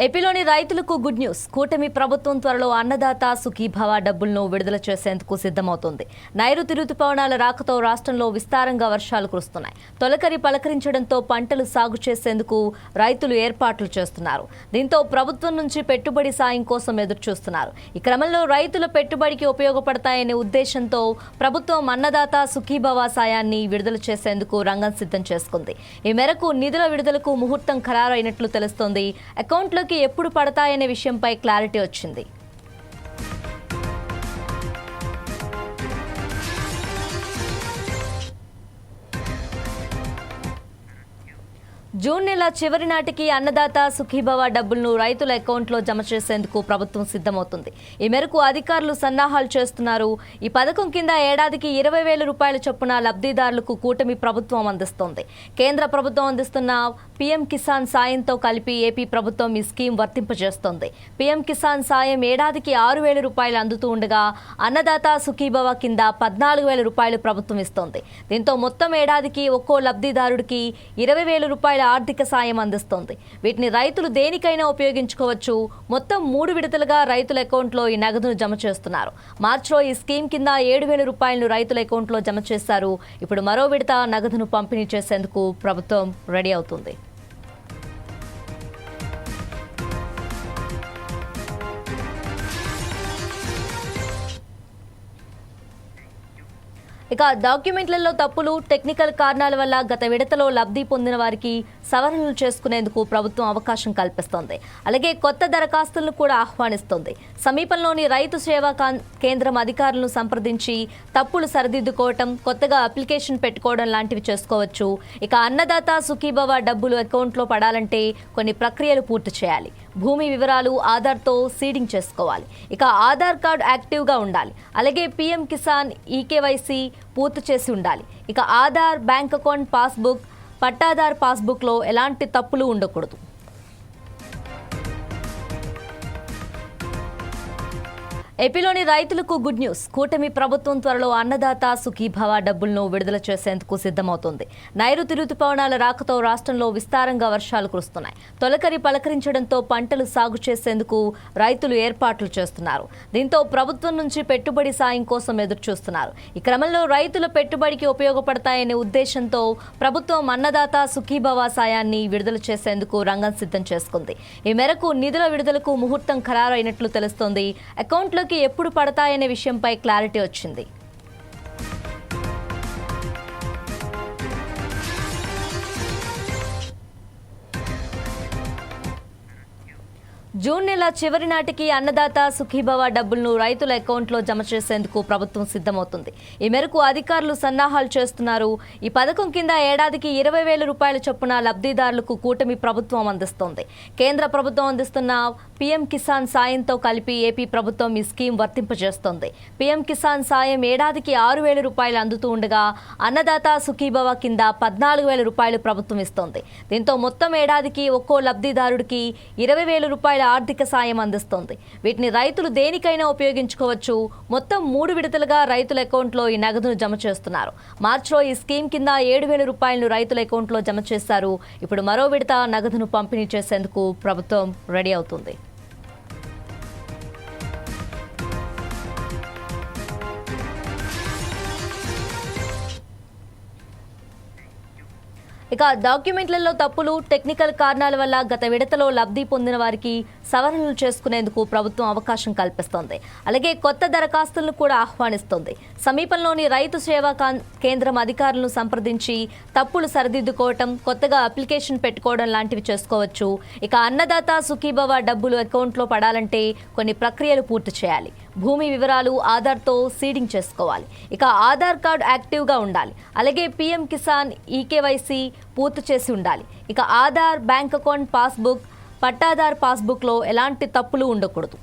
ఏపీలోని రైతులకు good news. కూటమి ప్రభుత్వం త్వరలో అన్నదాత సుఖీభవ డబ్బులను విడుదల చేసేందుకు సిద్ధమవుతోంది. నైరుతి రుతుపవనాల రాకతో రాష్ట్రంలో విస్తారంగా వర్షాలు కురుస్తున్నాయి. తొలకరి పలకరించడంతో పంటలు సాగు చేసేందుకు రైతులు ఏర్పాట్లు చేస్తున్నారు. దీంతో ప్రభుత్వం నుంచి పెట్టుబడి సాయం కోసం ఎదురుచూస్తున్నారు. ఈ క్రమంలో రైతుల పెట్టుబడికి ఉపయోగపడతాయనే ఉద్దేశంతో ప్రభుత్వం అన్నదాత సుఖీభవ సాయాన్ని విడుదల చేసేందుకు రంగం సిద్ధం చేసుకుంది. ఈ మేరకు నిధుల విడుదలకు ముహూర్తం ఖరారు అయినట్లు తెలుస్తోంది. అకౌంట్లోకి ఎప్పుడు పడతాయనే విషయంపై క్లారిటీ వచ్చింది. జూన్ నెల చివరి నాటికి అన్నదాత సుఖీభవ డబ్బులను రైతుల అకౌంట్లో జమ చేసేందుకు ప్రభుత్వం సిద్ధమవుతుంది. ఈ మేరకు అధికారులు సన్నాహాలు చేస్తున్నారు. ఈ పథకం కింద ఏడాదికి 20,000 రూపాయల చొప్పున లబ్ధిదారులకు కూటమి ప్రభుత్వం అందిస్తోంది. కేంద్ర ప్రభుత్వం అందిస్తున్న పీఎం కిసాన్ సాయంతో కలిపి ఏపీ ప్రభుత్వం ఈ స్కీమ్ వర్తింపజేస్తోంది. పీఎం కిసాన్ సాయం ఏడాదికి 6,000 రూపాయలు అందుతూ ఉండగా అన్నదాత సుఖీభవ కింద 14,000 రూపాయలు ప్రభుత్వం ఇస్తోంది. దీంతో మొత్తం ఏడాదికి ఒక్కో లబ్ధిదారుడికి 20,000 రూపాయల ఆర్థిక సాయం అందిస్తోంది. వీటిని రైతులు దేనికైనా ఉపయోగించుకోవచ్చు. మొత్తం 3 విడతలుగా రైతుల అకౌంట్లో ఈ నగదును జమ చేస్తున్నారు. మార్చిలో ఈ స్కీమ్ కింద 7,000 రూపాయలను రైతుల అకౌంట్లో జమ చేశారు. ఇప్పుడు మరో విడత నగదును పంపిణీ చేసేందుకు ప్రభుత్వం రెడీ అవుతుంది. ఇక డాక్యుమెంట్లలో తప్పులు, టెక్నికల్ కారణాల వల్ల గత విడతలో లబ్ధి పొందిన వారికి సవరణలు చేసుకునేందుకు ప్రభుత్వం అవకాశం కల్పిస్తోంది. అలాగే కొత్త దరఖాస్తులను కూడా ఆహ్వానిస్తోంది. సమీపంలోని రైతు సేవా కేంద్రం అధికారులను సంప్రదించి తప్పులు సరిదిద్దుకోవటం, కొత్తగా అప్లికేషన్ పెట్టుకోవడం లాంటివి చేసుకోవచ్చు. ఇక అన్నదాత సుఖీభవ డబ్బులు అకౌంట్లో పడాలంటే కొన్ని ప్రక్రియలు పూర్తి చేయాలి. భూమి వివరాలు ఆధార్తో సీడింగ్ చేసుకోవాలి. ఇక ఆధార్ కార్డు యాక్టివ్గా ఉండాలి. అలాగే పీఎం కిసాన్ ఈకేవైసీ పూర్తి చేసి ఉండాలి. ఇక Aadhaar, bank account passbook, pattadar పాస్బుక్లో ఎలాంటి తప్పులు ఉండకూడదు. ఏపీలోని రైతులకు గుడ్ న్యూస్. కూటమి ప్రభుత్వం త్వరలో అన్నదాత సుఖీభవ డబ్బులను విడుదల చేసేందుకు సిద్ధమవుతోంది. నైరుతి రుతుపవనాల రాకతో రాష్ట్రంలో విస్తారంగా వర్షాలు కురుస్తున్నాయి. తొలకరి పలకరించడంతో పంటలు సాగు చేసేందుకు రైతులు ఏర్పాట్లు చేస్తున్నారు. దీంతో ప్రభుత్వం నుంచి పెట్టుబడి సాయం కోసం ఎదురుచూస్తున్నారు. ఈ క్రమంలో రైతుల పెట్టుబడికి ఉపయోగపడతాయనే ఉద్దేశంతో ప్రభుత్వం అన్నదాత సుఖీభవ సాయాన్ని విడుదల చేసేందుకు రంగం సిద్ధం చేసుకుంది. ఈ మేరకు నిధుల విడుదలకు ముహూర్తం ఖరారు అయినట్లు తెలుస్తోంది. అకౌంట్లో ఎప్పుడు పడతాయనే విషయంపై క్లారిటీ వచ్చింది. జూన్ నెల చివరి నాటికి అన్నదాత సుఖీభవ డబ్బులను రైతుల అకౌంట్లో జమ చేసేందుకు ప్రభుత్వం సిద్ధమవుతుంది. ఈ మేరకు అధికారులు సన్నాహాలు చేస్తున్నారు. ఈ పథకం కింద ఏడాదికి 20,000 రూపాయల చొప్పున లబ్ధిదారులకు కూటమి ప్రభుత్వం అందిస్తోంది. కేంద్ర ప్రభుత్వం అందిస్తున్న పీఎం కిసాన్ సాయంతో కలిపి ఏపీ ప్రభుత్వం ఈ స్కీమ్ వర్తింపజేస్తోంది. పీఎం కిసాన్ సాయం ఏడాదికి 6,000 రూపాయలు అందుతూ ఉండగా అన్నదాత సుఖీభవ కింద 14,000 రూపాయలు ప్రభుత్వం ఇస్తోంది. దీంతో మొత్తం ఏడాదికి ఒక్కో లబ్ధిదారుడికి 20,000 రూపాయల ఆర్థిక సాయం అందిస్తోంది. వీటిని రైతులు దేనికైనా ఉపయోగించుకోవచ్చు. మొత్తం 3 విడతలుగా రైతుల అకౌంట్లో ఈ నగదును జమ చేస్తున్నారు. మార్చిలో ఈ స్కీమ్ కింద 7,000 రూపాయలను రైతుల అకౌంట్లో జమ చేశారు. ఇప్పుడు మరో విడత నగదును పంపిణీ చేసేందుకు ప్రభుత్వం రెడీ అవుతుంది. ఇక డాక్యుమెంట్లలో తప్పులు, టెక్నికల్ కారణాల వల్ల గత విడతలో లబ్ధి పొందిన వారికి సవరణలు చేసుకునేందుకు ప్రభుత్వం అవకాశం కల్పిస్తోంది. అలాగే కొత్త దరఖాస్తులను కూడా ఆహ్వానిస్తోంది. సమీపంలోని రైతు సేవా కేంద్రం అధికారులను సంప్రదించి తప్పులు సరిదిద్దుకోవటం, కొత్తగా అప్లికేషన్ పెట్టుకోవడం లాంటివి చేసుకోవచ్చు. ఇక అన్నదాత సుఖీభవ డబ్బులు అకౌంట్లో పడాలంటే కొన్ని ప్రక్రియలు పూర్తి చేయాలి. భూమి వివరాలు ఆధార్తో సీడింగ్ చేసుకోవాలి. ఇక ఆధార్ కార్డు యాక్టివ్గా ఉండాలి. అలాగే పీఎం కిసాన్ ఈకేవైసీ పూర్తి చేసి ఉండాలి. ఇక Aadhaar, bank account passbook, pattadar పాస్బుక్లో ఎలాంటి తప్పులు ఉండకూడదు.